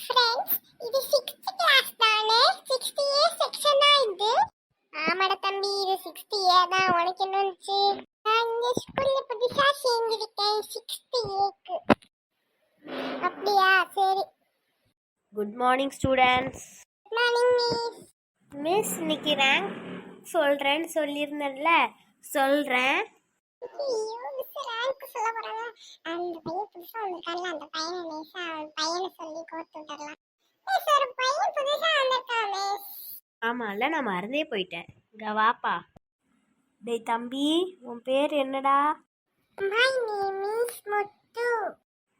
Friends, இது 6th class தானே? 6th A section தான் இது. ஆமாடா தம்பி, இது 6th A தான். உனக்கு என்ன வந்துச்சு? நான் இந்த ஸ்கூல்ல புதுசா சேர்ந்திருக்கேன் 6th Aக்கு. அப்படியா? சரி. Good morning students. Good morning miss. Miss இன்னைக்கு ரேங்க் சொல்கிறேன்னு சொல்லியிருந்தேன்ல, சொல்கிறேன். ஐயோ, மிஸ் ரேங்க் சொல்ல போறாங்க. அந்த பையன் புதுசா வந்திருக்கான்ல, அந்த பையனை நேசா பையனை சொல்லி கோர்த்து விட்டுறலாம். மிஸ், ஒரு பையன் புதுசா வந்திருக்கான் மிஸ். ஆமாம்ல, நான் மறந்தே போயிட்டேன். இங்க வாப்பா. டேய் தம்பி, உன் பேர் என்னடா? My name is Muthu.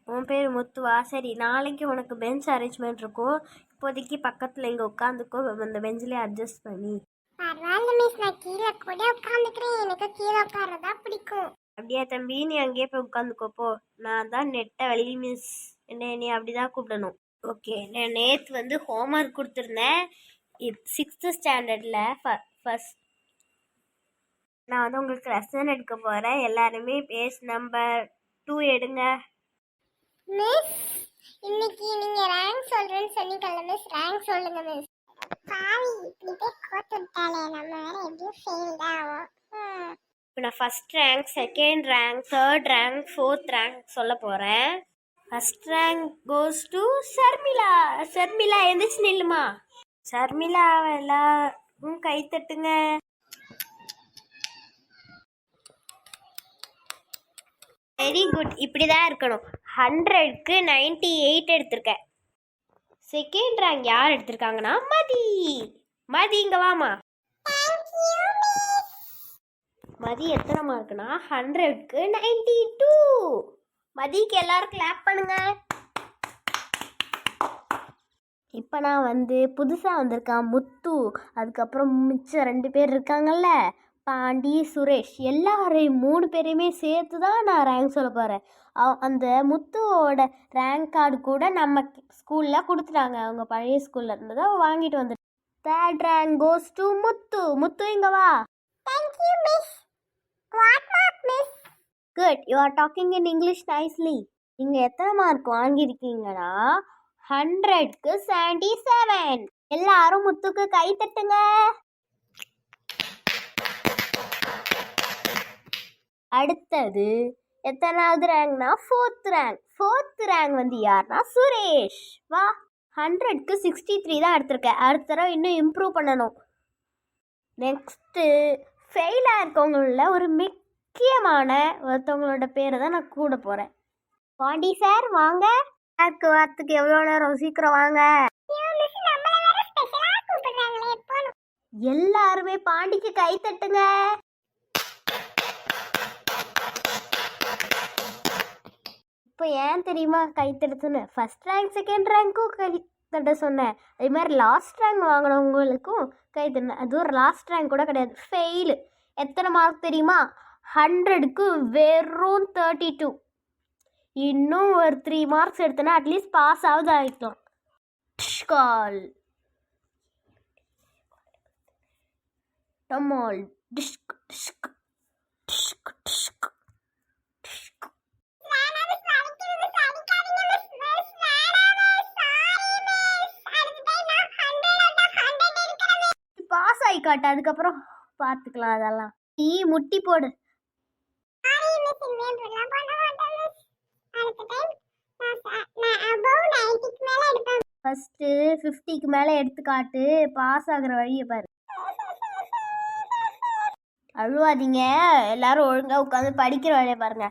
உன் பேர் முத்துவா? சரி, நாளைக்கு உனக்கு பெஞ்ச் அரேஞ்ச்மெண்ட் இருக்கும். இப்போதைக்கு பக்கத்தில் இங்கே உட்காந்துக்கோ, அந்த பெஞ்சிலே அட்ஜஸ்ட் பண்ணி. பரவாயில்ல மிஸ், நான் கீழே கூட உட்காந்துக்கிறேன். எனக்கு கீழே உட்காரதா பிடிக்கும். அப்படியா தம்பி, நீ அங்கேயே போய் உட்காந்துக்கோ போ. நான் தான் நெட்ட வழி மிஸ், என்ன நீ அப்படிதான் கூப்பிடணும். ஓகே, நான் நேற்று வந்து ஹோம்ஒர்க் கொடுத்துருந்தேன். 6th ஸ்டாண்டர்டில் ஃபஸ்ட் நான் வந்து உங்களுக்கு லெசன் எடுக்க போகிறேன். எல்லாருமே பேஜ் நம்பர் 2 எடுங்க. மிஸ், இன்னைக்கு நீங்க ரேங்க் சொல்றேன்னு சொன்னீங்கல்ல மிஸ், ரேங்க் சொல்லுங்க மிஸ். பாவி, இப்படி போய் கோர்த்து விட்டாலே, நம்ம வேற எப்படியும் ஃபெயில் தான் ஆகும். இப்போ நான் first rank, second rank, third rank, fourth rank சொல்ல போகிறேன். First rank goes to Sharmila. Sharmila எந்திரிச்சு நில்லுமா. ஷர்மிளா எல்லாரும் கை தட்டுங்க. வெரி குட், இப்படி தான் இருக்கணும். 100க்கு 98 எடுத்திருக்கேன். செகண்ட் ரேங்க் யார் எடுத்திருக்காங்கன்னா மதி. மதி இங்கே வாமா. மதி எத்தனை மார்க்குனா 100க்கு 92. மதிக்கு எல்லாரும் கிளாப் பண்ணுங்க. இப்போ நான் வந்து புதுசாக வந்திருக்கான் முத்து, அதுக்கப்புறம் மிச்சம் 2 பேர் இருக்காங்கல்ல, பாண்டி, சுரேஷ், எல்லாரையும் 3 பேரையுமே சேர்த்து தான் நான் ரேங்க் சொல்ல போகிறேன். அந்த முத்துவோட ரேங்க் கார்டு கூட நம்ம ஸ்கூலில் கொடுத்துட்டாங்க. அவங்க பழைய ஸ்கூலில் இருந்ததை வாங்கிட்டு வந்துட்டேன். தேர்ட் ரேங்க் கோஸ் டு முத்து. முத்து இங்கே வா. Thank you miss. What mark miss? Good, you are talking in English nicely. நீங்கள் எத்தனை மார்க் வாங்கியிருக்கீங்கன்னா 100க்கு 77. எல்லாரும் முத்துக்கு கை தட்டுங்க. அடுத்தது எத்தனாவது ரேங்க்னா ஃபோர்த் ரேங்க். ஃபோர்த் ரேங்க் வந்து யாருன்னா சுரேஷ். வா. 100க்கு 63 தான் எடுத்திருக்கேன். அடுத்த தடவை இன்னும் இம்ப்ரூவ் பண்ணணும். நெக்ஸ்ட்டு ஃபெயிலாக இருக்கவங்கள ஒரு முக்கியமான ஒருத்தவங்களோட பேரை தான் நான் கூட போகிறேன். பாண்டி சார் வாங்க. யாருக்கு வரத்துக்கு எவ்வளோ நேரம்? சீக்கிரம் வாங்க. எல்லாருமே பாண்டிக்கு கை தட்டுங்க. இப்போ ஏன் தெரியுமா கை தட்டுன்னு? ஃபர்ஸ்ட் ரேங்க் செகண்ட் ரேங்க்கும் கை தட்ட சொன்னேன். அதே மாதிரி லாஸ்ட் ரேங்க் வாங்கினவங்களுக்கும் கை தட்டினேன். அது ஒரு லாஸ்ட் ரேங்க் கூட கிடையாது, ஃபெயிலு. எத்தனை மார்க் தெரியுமா? 100க்கு வெறும் 32. இன்னும் ஒரு 3 மார்க்ஸ் எடுத்தேன்னா அட்லீஸ்ட் பாஸ் ஆகுது ஆகிட்டோம். கால் டமால் டிஷ்க் டிஷ்க் டிஷ்க் டிஷ்க் டிஷ்க். பாஸ் ஆகி காட்டு, அதுக்கப்புறம் பார்த்துக்கலாம். அதெல்லாம் டீ முட்டி போடு. ஃபஸ்ட்டு 50க்கு மேலே எடுத்து காட்டு, பாஸ் ஆகிற வழியை பாரு. அழுவாதீங்க, எல்லாரும் ஒழுங்காக உட்காந்து படிக்கிற வழியை பாருங்க.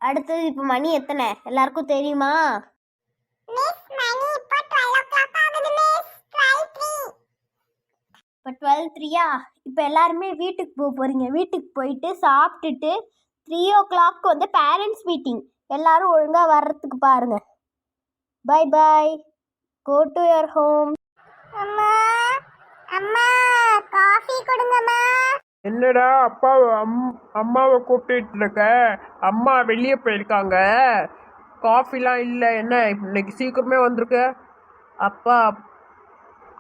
அடுத்தது இப்போ மணி எத்தனை எல்லாருக்கும் தெரியுமா? இப்போ 12:03. இப்போ எல்லாருமே வீட்டுக்கு போக போகிறீங்க. வீட்டுக்கு போயிட்டு சாப்பிட்டுட்டு 3 o'clock வந்து பேரண்ட்ஸ் மீட்டிங். எல்லாரும் ஒழுங்காக வர்றதுக்கு பாருங்க. Bye boy, go to your home. அம்மா, அம்மா, காஃபி கொடுங்கம்மா. என்னடா அம்மாவை கூப்பிட்டு இருக்க? அம்மா வெளியே போயிருக்காங்க, காஃபிலாம் இல்லை. என்ன இன்னைக்கு சீக்கிரமே வந்திருக்க?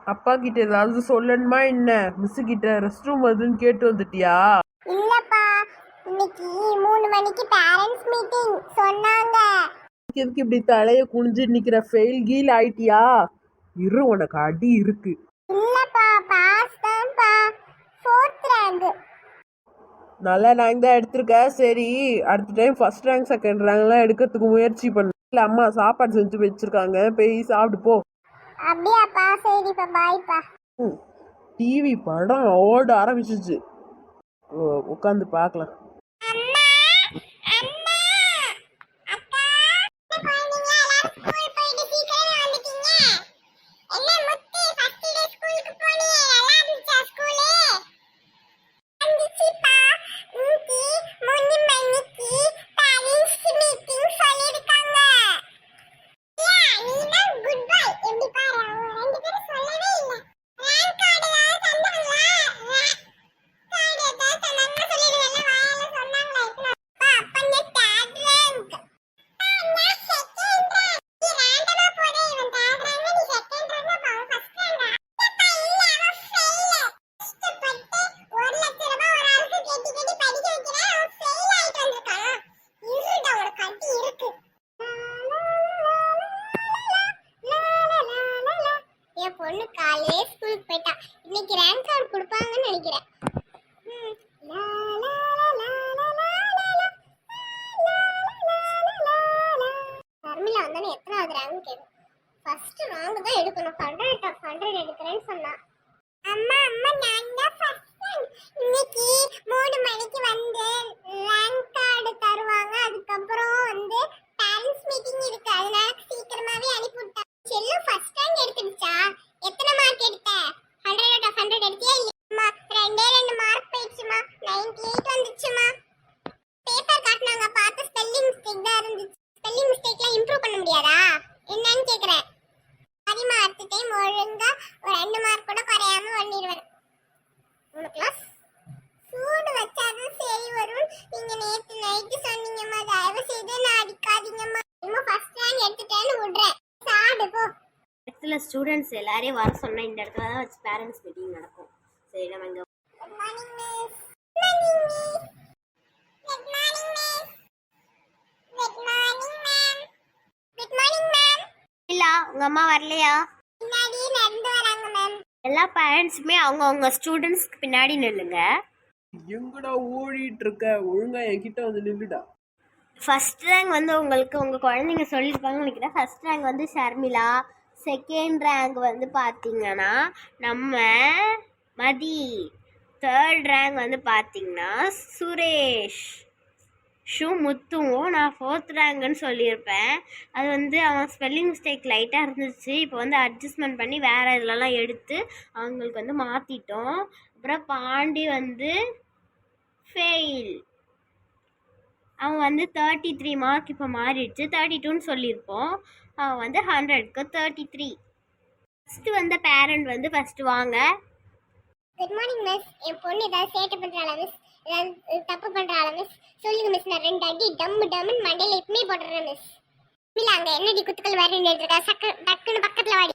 அப்பா கிட்ட ஏதாவது சொல்லணுமா என்ன? மிஸ் கிட்ட ரெஸ்ட் ரூம் வருதுன்னு கேட்டு வந்துட்டியா? இல்லப்பா, இன்னைக்கு 3 மணிக்கு பேரண்ட்ஸ் மீட்டிங் சொன்னாங்க. அதுக்கு எதுக்கு இப்படி தலைய குனிஞ்சு நிக்கிற? ஃபெயில் கீழ் ஆயிட்டியா? இரு, உனக்கு அடி இருக்கு. இல்லப்பா, பாஸ் தான்ப்பா, 4th ரேங்க். நல்ல ரேங்க் தான் எடுத்திருக்க. சரி, அடுத்த டைம் ஃபர்ஸ்ட் ரேங்க் செகண்ட் ரேங்க்லாம் எடுக்கிறதுக்கு முயற்சி பண்ணு. இல்லை, அம்மா சாப்பாடு செஞ்சு வச்சிருக்காங்க, போய் சாப்பிட்டு போ. அப்படியாப்பா, சரிப்பா, பாய்ப்பா. டிவி படம் ஓட ஆரம்பிச்சிச்சு, உட்காந்து பார்க்கலாம். பொண்ணு காலையே ஸ்கூலுக்கு போயிட்டா. இன்னைக்கு ரேங்க் கார்டு கொடுப்பாங்கன்னு நினைக்கிறேன். பர்மிளா வந்தானே எத்தனாவது ரேங்க் கேட்கும். ஃபர்ஸ்ட் ரேங்க் தான் எடுக்கணும். 100 of 100 எடுக்கிறேன்னு சொன்னா. அம்மா அம்மா, நான் தான் ஃபர்ஸ்ட் ரேங்க். இன்னைக்கு 3 மணிக்கு வந்து ரேங்க் கார்டு தருவாங்க. அதுக்கப்புறம் வந்து பேரண்ட்ஸ் மீட்டிங் இருக்கு, அதனால சீக்கிரமாவே அனுப்பி விட்டா. செல்லு ஃபர்ஸ்ட் ரேங்க் எடுத்துடுச்சா? எத்தனை மார்க் எடுத்த? 100 out of 100 எடுத்தியா? இல்லம்மா, 2 மார்க் போயிடுச்சுமா. 98 வந்துச்சுமா. பேப்பர் காட்டினாங்க, பார்த்து ஸ்பெல்லிங் மிஸ்டேக் தான் இருந்துச்சு. ஸ்பெல்லிங் மிஸ்டேக்லாம் இம்ப்ரூவ் பண்ண முடியாதா? என்னன்னு கேக்குறேன். அதிகமா அடுத்த டைம் ஒழுங்கா ஒரு 2 மார்க் கூட குறையாம பண்ணிடுவேன். உனக்குலாம் சூடு வச்சாதான் சரி வரும். நீங்க நேத்து நைட்டு சொன்னீங்கம்மா, தயவு செய்து நான் அடிக்காதீங்கம்மா. இன்னும் ஃபர்ஸ்ட் ரேங்க் எடுத்துட்டேன்னு விடுறேன். சாடு போ. இடத்துல ஸ்டூடெண்ட்ஸ் எல்லாரையும் வர சொன்னா இந்த இடத்துல தான் வச்சு பேரண்ட்ஸ் மீட்டிங் நடக்கும். சரி, நம்ம இங்க Good morning, miss. Good morning, miss. Good morning, miss. Good morning, ma'am. Good morning, ma'am. இல்ல, உங்க அம்மா வரலையா? பின்னாடி நடந்து வராங்க, மேம். எல்லா பேரண்ட்ஸுமே அவங்க ஸ்டூடெண்ட்ஸ்க்கு பின்னாடி நில்லுங்க. எங்கடா ஓடிட்டு இருக்க? ஒழுங்கா என்கிட்ட வந்து நில்லுடா. ஃபர்ஸ்ட் ரேங்க் வந்து உங்களுக்கு உங்கள் குழந்தைங்க சொல்லியிருப்பாங்கன்னு நினைக்கிறேன். ஃபர்ஸ்ட் ரேங்க் வந்து ஷர்மிளா, செகண்ட் ரேங்க் வந்து பார்த்தீங்கன்னா நம்ம மதி, தேர்ட் ரேங்க் வந்து பார்த்தீங்கன்னா சுரேஷ் முத்துவும். நான் 4th ரேங்க்னு சொல்லியிருப்பேன். அது வந்து அவன் ஸ்பெல்லிங் மிஸ்டேக் லைட்டாக இருந்துச்சு. இப்போ வந்து அட்ஜஸ்ட்மெண்ட் பண்ணி வேறு இதுலலாம் எடுத்து அவங்களுக்கு வந்து மாற்றிட்டோம். அப்புறம் பாண்டி வந்து ஃபெயில். அவன் வந்து 33 மார்க் இப்போ மாறிடுச்சு. 32ன்னு சொல்லியிருப்போம். அவன் வந்து 100க்கு 33. ஃபஸ்ட்டு வந்த பேரண்ட் வந்து ஃபஸ்ட்டு வாங்க. Good morning miss. என் பொண்ணு ஏதாவது சேட்டை பண்றாளா மிஸ்? ஏதாவது தப்பு பண்றாளா மிஸ்? சொல்லுங்க மிஸ். நான் 2 அடி டம்முன்னு மண்டையில இப்பமே போடுறேன் மிஸ். இல்ல, அங்க என்னடி குத்துக்கள் வேற இருக்கா? டக்குன்னு பக்கத்துல வாடி.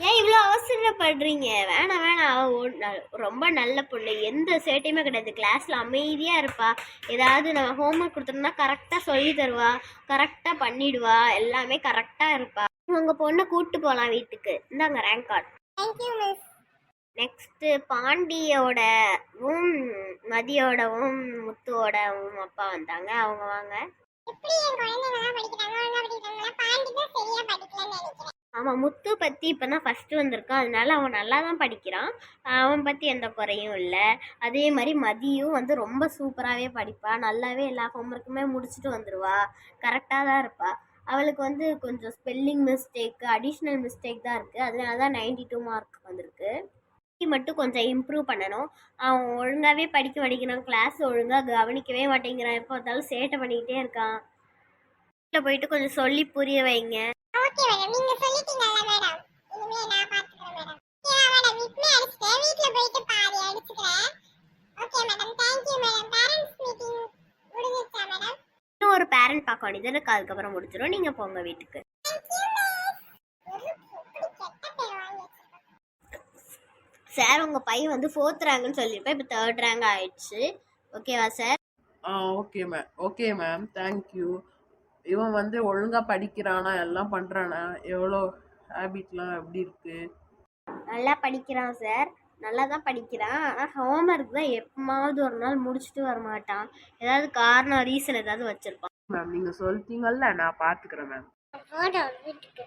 ஏன் இவ்வளோ அவசரப்படுறீங்க? வேணாம் அவன் ரொம்ப நல்ல பொண்ணு, எந்த சேட்டையுமே கிடையாது. கிளாஸில் அமைதியாக இருப்பா. ஏதாவது நம்ம ஹோம்ஒர்க் கொடுத்துருந்தா கரெக்டாக சொல்லி தருவா, கரெக்டாக பண்ணிடுவா, எல்லாமே கரெக்டாக இருப்பா. உங்கள் பொண்ணை கூப்பிட்டு போகலாம் வீட்டுக்கு. இந்தாங்க rank card. Thank you miss. Next பாண்டியோடவும் மதியோடவும் முத்துவோடவும் அப்பா வந்தாங்க. அவங்க வாங்க. எப்படி என் குழந்தைங்க படிக்கிறாங்க? ஒழுங்கா படிக்கிறாங்களா? பாண்டி தான் சரியா படிக்கலன்னு நினைக்கிறேன். ஆமாம், முத்து பற்றி இப்போ தான் ஃபஸ்ட்டு வந்திருக்கான், அதனால அவன் நல்லா தான் படிக்கிறான். அவன் பற்றி எந்த குறையும் இல்லை. அதே மாதிரி மதியும் வந்து ரொம்ப சூப்பராகவே படிப்பாள். நல்லாவே எல்லா ஹோம்ஒர்க்குமே முடிச்சுட்டு வந்துடுவா. கரெக்டாக தான் இருப்பாள். அவளுக்கு வந்து கொஞ்சம் ஸ்பெல்லிங் மிஸ்டேக்கு, அடிஷ்னல் மிஸ்டேக் தான் இருக்குது. அதனால தான் 92 மார்க் வந்திருக்கு. மட்டும் கொஞ்சம் இம்ப்ரூவ் பண்ணணும். அவன் ஒழுங்காகவே படிக்க மாட்டேங்கிறான். கிளாஸ் ஒழுங்காக கவனிக்கவே மாட்டேங்கிறான். எப்போ பார்த்தாலும் சேட்டை பண்ணிக்கிட்டே இருக்கான். வீட்டில் போயிட்டு கொஞ்சம் சொல்லி புரிய வைங்க. ஓகே மேடம், நீங்க சொல்லிட்டீங்கல்ல மேடம், இனிமே நான் பாத்துக்கிறேன் மேடம். ஓகே மேடம், இப்பவே அடிச்சிட்டேன், வீட்ல போயிட்டு பாதி அடிச்சுக்கிறேன். Okay madam, thank you madam. Parents meeting முடிஞ்சிச்சா மேடம்? இன்னும் ஒரு பேரண்ட் பார்க்க வேண்டியது இருக்கு, அதுக்கப்புறம் முடிச்சிடும். நீங்கள் போங்க வீட்டுக்கு. சார், உங்கள் பையன் வந்து 4th ரேங்க்னு சொல்லியிருப்பேன், இப்போ 3rd ரேங்க் ஆயிடுச்சு. ஓகேவா சார்? Okay ma'am, thank you. இவன் வந்து ஒழுங்கா படிக்கிறானா எல்லாம் பண்றானா, எவ்வளோ ஹேபிட்லாம் எப்படி இருக்கு? நல்லா படிக்கிறான் சார், நல்லா தான் படிக்கிறான். ஆனால் ஹோம்ஒர்க் தான் எப்பமாவது ஒரு நாள் முடிச்சுட்டு வரமாட்டான். ஏதாவது காரணம் ரீசன் ஏதாவது வச்சிருப்பான். மேம் நீங்க சொல்லிட்டீங்கல்ல, நான் பாத்துக்கிறேன் மேம். போடா வீட்டுக்கு.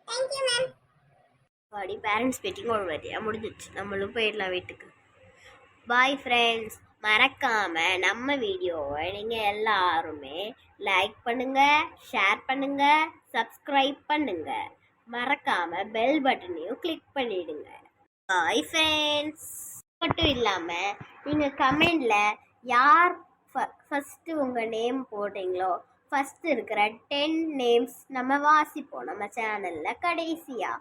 Thank you ma'am. பாடி பேரண்ட்ஸ் மீட்டிங் ஒரு வழியாக முடிஞ்சிச்சு, நம்மளும் போயிடலாம் வீட்டுக்கு. Bye friends. மறக்காம நம்ம வீடியோவை நீங்கள் எல்லாருமே லைக் பண்ணுங்க, ஷேர் பண்ணுங்க, சப்ஸ்கிரைப் பண்ணுங்க. மறக்காம பெல் பட்டனையும் கிளிக் பண்ணிடுங்க. Bye friends. மட்டும் இல்லாமல் நீங்கள் கமெண்டில் யார் ஃபஸ்ட்டு உங்கள் நேம் போடுறீங்களோ ஃபஸ்ட்டு இருக்கிற 10 நேம்ஸ் நம்ம வாசிப்போம் நம்ம சேனலில் கடைசியாக.